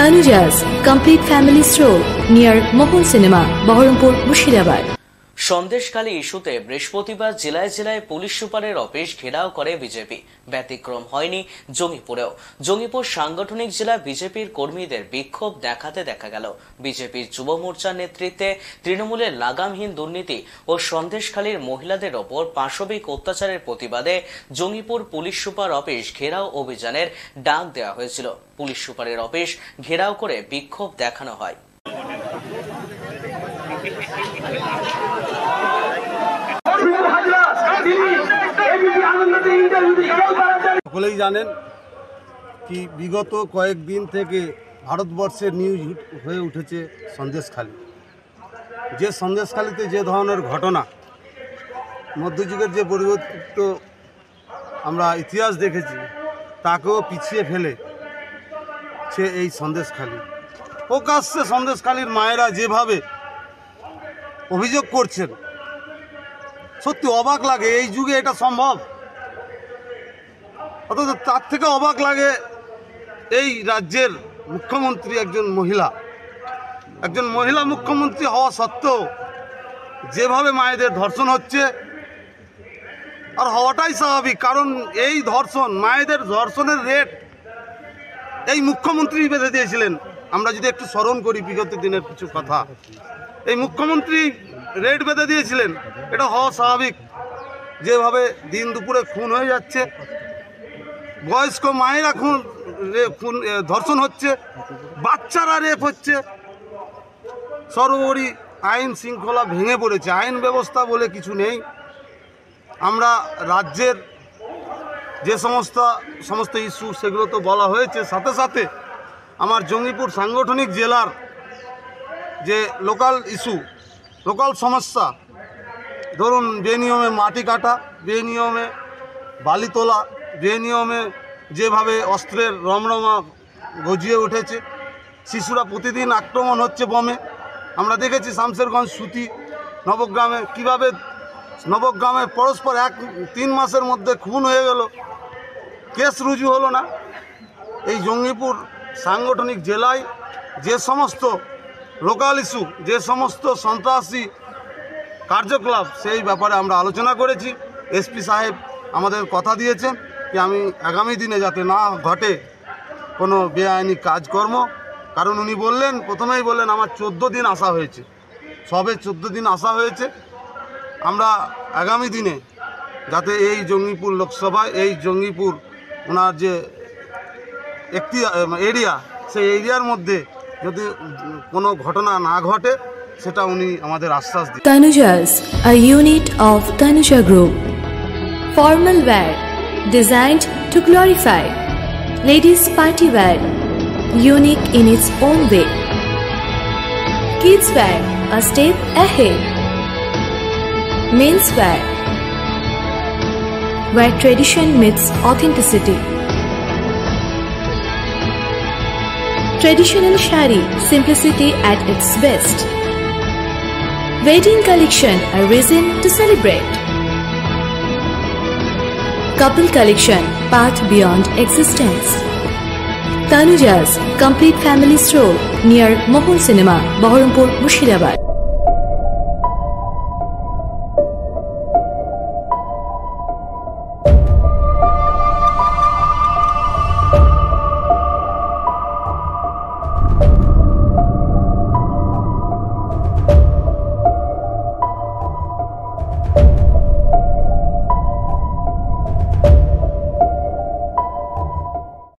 Tanuja's complete family stroll near Mohol Cinema, Baharampur, Murshidabad. Sandeshkhali ইস্যুতে বৃহস্পতিবার জেলায় জেলায় পুলিশ সুপারের অফিস ঘেরাও করে বিজেপি। ব্যতিক্রম হয়নি জঙ্গিপুরেও। জঙ্গিপুর সাংগঠনিক জেলা বিজেপির কর্মীদের বিক্ষোভ দেখাতে দেখা গেল। বিজেপির যুব মোর্চার নেতৃত্বে তৃণমূলের লাগামহীন দুর্নীতি ও সন্দেশখালীর মহিলাদের ওপর পাশবিক অত্যাচারের প্রতিবাদে জঙ্গিপুর পুলিশ সুপার অফিস ঘেরাও অভিযানের ডাক দেওয়া হয়েছিল। পুলিশ সুপারের অফিস ঘেরাও করে বিক্ষোভ দেখানো হয়। সকলেই জানেন কি বিগত কয়েকদিন থেকে ভারতবর্ষের নিউজ হয়ে উঠেছে সন্দেশখালী। যে সন্দেশখালীতে যে ধরনের ঘটনা, মধ্যযুগের যে পরিবর্তিত আমরা ইতিহাস দেখেছি তাকেও পিছিয়ে ফেলে সে এই সন্দেশখালী। প্রকাশ্যে সন্দেশখালীর মায়েরা যেভাবে অভিযোগ করছেন, সত্যি অবাক লাগে এই যুগে এটা সম্ভব। অথচ তার থেকে অবাক লাগে এই রাজ্যের মুখ্যমন্ত্রী একজন মহিলা মুখ্যমন্ত্রী হওয়া সত্ত্বেও যেভাবে মায়েদের ধর্ষণ হচ্ছে, আর হওয়াটাই স্বাভাবিক, কারণ এই ধর্ষণ, মায়েদের ধর্ষণের রেট এই মুখ্যমন্ত্রী বেঁধে দিয়েছিলেন। আমরা যদি একটু স্মরণ করি বিগত দিনের কিছু কথা, এই মুখ্যমন্ত্রী রেট বেঁধে দিয়েছিলেন। এটা হওয়া স্বাভাবিক। যেভাবে দিন দুপুরে খুন হয়ে যাচ্ছে, বয়স্ক মায়েরা খুন ধর্ষণ হচ্ছে, বাচ্চারা রেপ হচ্ছে, সর্বোপরি আইন শৃঙ্খলা ভেঙে পড়েছে। আইন ব্যবস্থা বলে কিছু নেই। আমরা রাজ্যের যে সমস্ত ইস্যু সেগুলো তো বলা হয়েছে, সাথে সাথে আমার জঙ্গিপুর সাংগঠনিক জেলার যে লোকাল ইস্যু, লোকাল সমস্যা, ধরুন বেনিয়মে মাটি কাটা, বেনিয়মে বালি তোলা, বেনিয়মে যেভাবে অস্ত্রের রমরমা গজিয়ে উঠেছে, শিশুরা প্রতিদিন আক্রমণ হচ্ছে বমে। আমরা দেখেছি শামশেরগঞ্জ, সুতি, নবগ্রামে কিভাবে নবগ্রামে পরস্পর 3 মাসের মধ্যে খুন হয়ে গেল, কেস রুজু হলো না। এই জঙ্গিপুর সাংগঠনিক জেলায় যে সমস্ত লোকাল ইস্যু, যে সমস্ত সন্ত্রাসী কার্যকলাপ, সেই ব্যাপারে আমরা আলোচনা করেছি। এসপি সাহেব আমাদের কথা দিয়েছেন যে আমি আগামী দিনে যাতে না ঘটে কোনো বেআইনি কাজকর্ম, কারণ উনি প্রথমেই বললেন আমার 14 দিন আসা হয়েছে, সবে 14 দিন আসা হয়েছে। আমরা আগামী দিনে যাতে এই জঙ্গিপুর লোকসভায়, এই জঙ্গিপুর ওনার যে একটি এরিয়া, সেই এরিয়ার মধ্যে যদি কোনো ঘটনা না ঘটে সেটা উনি আমাদের আশ্বাস দিন। Tanuja's, a unit of Tanuja Group. Formal wear designed to glorify. Ladies party wear, unique in its own way. Kids wear, a step ahead. Men's wear, where tradition meets authenticity. Traditional shari, simplicity at its best. Wedding collection, a reason to celebrate. Couple collection, path beyond existence. Tanuja's complete family stroll near Mohol Cinema, Baharampur, Murshidabad.